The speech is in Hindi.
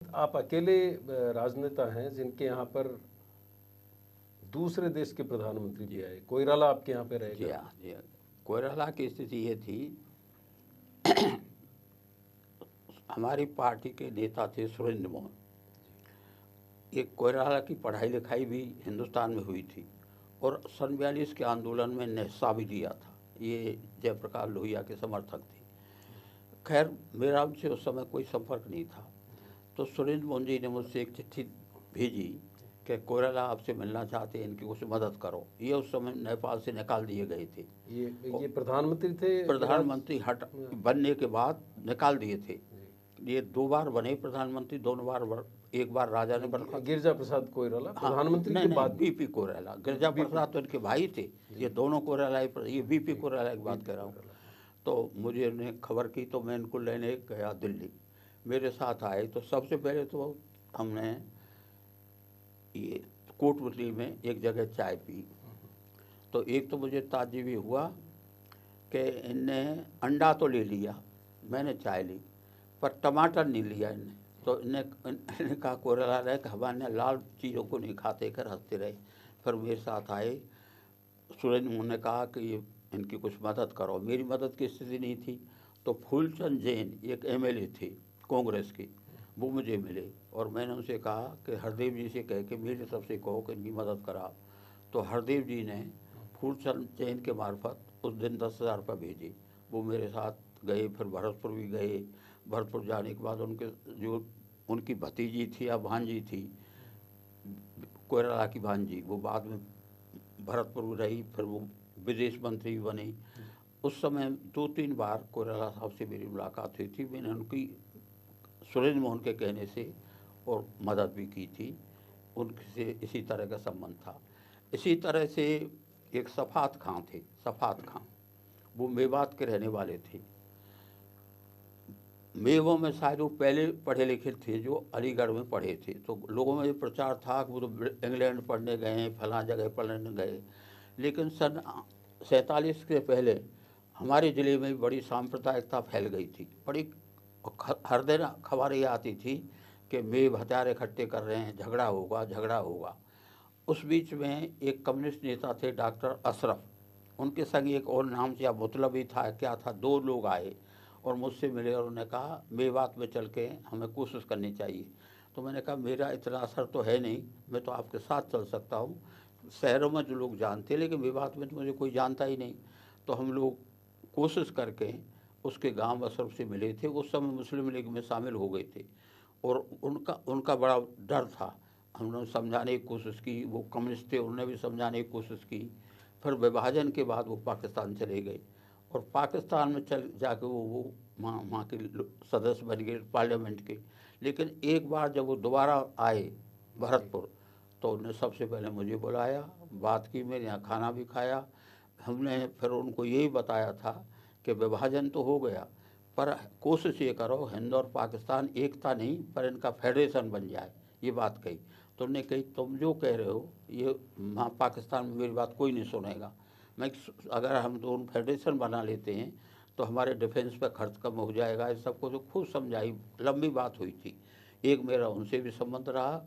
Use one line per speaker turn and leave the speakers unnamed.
आप अकेले राजनेता हैं जिनके यहाँ पर दूसरे देश के प्रधानमंत्री भी आए। कोइराला आपके यहाँ पे
जी
रहेगा।
हाँ, जी हाँ। कोइराला की स्थिति ये थी, हमारी पार्टी के नेता थे सुरेंद्र मोहन। एक कोइराला की पढ़ाई लिखाई भी हिंदुस्तान में हुई थी और सन 42 के आंदोलन में ने हिस्सा भी लिया था। ये जयप्रकाश लोहिया के समर्थक थे। खैर, मेरा उनसे उस समय कोई संपर्क नहीं था। तो सुरेंद्र मोहन जी ने मुझसे एक चिट्ठी भेजी कि कोइराला आपसे मिलना चाहते हैं, इनकी कुछ मदद करो। ये उस समय नेपाल से निकाल दिए गए थे।
ये प्रधानमंत्री थे।
प्रधानमंत्री हट बनने के बाद निकाल दिए थे। ये 2 बार बने प्रधानमंत्री, दोनों बार, एक बार राजा ने बरखा।
गिरजा प्रसाद कोइराला
हाँ,
प्रधानमंत्री के बाद
बीपी कोइराला। गिरजा प्रसाद तो इनके भाई थे। ये दोनों कोइराला, ये बीपी कोइराला की बात कर रहा हूँ। तो मुझे उन्हें खबर की तो मैं इनको लेने गया दिल्ली। मेरे साथ आए तो सबसे पहले तो हमने ये कोटपुतली में एक जगह चाय पी। तो एक तो मुझे ताज्जुब हुआ कि इनने अंडा तो ले लिया, मैंने चाय ली, पर टमाटर नहीं लिया इनने। तो इन्हें कहा कोइराला रहे कि हमारे लाल चीज़ों को नहीं खाते कर हंसते रहे। फिर मेरे साथ आए। सुरेंद्र मोहन ने कहा कि ये इनकी कुछ मदद करो। मेरी मदद की स्थिति नहीं थी। तो फूलचंद जैन एक एमएलए थे कांग्रेस के, वो मुझे मिले और मैंने उनसे कहा कि हरदेव जी से कह के मेरी तरफ से कहो कि इनकी मदद करा। तो हरदेव जी ने फूलचंद जैन के मार्फत उस दिन 10,000 रुपये भेजे। वो मेरे साथ गए, फिर भरतपुर भी गए। भरतपुर जाने के बाद उनके जो उनकी भतीजी थी या भांजी थी, कोइराला की भांजी, वो बाद में भरतपुर रही, फिर वो विदेश मंत्री भी बनी। उस समय 2-3 बार कोइराला साहब से मेरी मुलाकात हुई थी। मैंने उनकी सुरेंद्र मोहन के कहने से और मदद भी की थी। उनसे इसी तरह का संबंध था। इसी तरह से एक सफात खां थे, सफात खां, वो मेवात के रहने वाले थे। मेवों में शायद वो पहले पढ़े लिखे थे जो अलीगढ़ में पढ़े थे। तो लोगों में ये प्रचार था कि वो तो इंग्लैंड पढ़ने गए हैं, फलां जगह पढ़ने गए। लेकिन सन 47 के पहले हमारे ज़िले में बड़ी सांप्रदायिकता फैल गई थी। बड़ी हर दिन खबरें आती थी कि मेव हथियार इकट्ठे कर रहे हैं, झगड़ा होगा, झगड़ा होगा। उस बीच में एक कम्युनिस्ट नेता थे डॉक्टर अशरफ, उनके संग एक और नाम से मतलब ही था, क्या था, 2 लोग आए और मुझसे मिले और उन्होंने कहा मेवात में चल के हमें कोशिश करनी चाहिए। तो मैंने कहा मेरा इतना असर तो है नहीं, मैं तो आपके साथ चल सकता हूँ। शहरों में जो लोग जानते, लेकिन मेवात में तो मुझे कोई जानता ही नहीं। तो हम लोग कोशिश करके उसके गांव अशरफ से मिले थे। उस समय मुस्लिम लीग में शामिल हो गए थे और उनका बड़ा डर था। हमने समझाने की कोशिश की, वो कम्युनिस्ट थे, उन्होंने भी समझाने की कोशिश की। फिर विभाजन के बाद वो पाकिस्तान चले गए और पाकिस्तान में चल जाके वो वहाँ के सदस्य बन गए पार्लियामेंट के। लेकिन एक बार जब वो दोबारा आए भरतपुर, तो उन्होंने सबसे पहले मुझे बुलाया, बात की, मेरे यहाँ खाना भी खाया। हमने फिर उनको यही बताया था कि विभाजन तो हो गया, पर कोशिश ये करो हिंद और पाकिस्तान एकता नहीं पर इनका फेडरेशन बन जाए, ये बात कही। तो उन्होंने कही तुम जो कह रहे हो ये वहाँ पाकिस्तान में मेरी बात कोई नहीं सुनेगा। मैं अगर हम दोनों फेडरेशन बना लेते हैं तो हमारे डिफेंस पर खर्च कम हो जाएगा। इस सबको तो खूब समझाई, लंबी बात हुई थी। एक मेरा उनसे भी संबंध रहा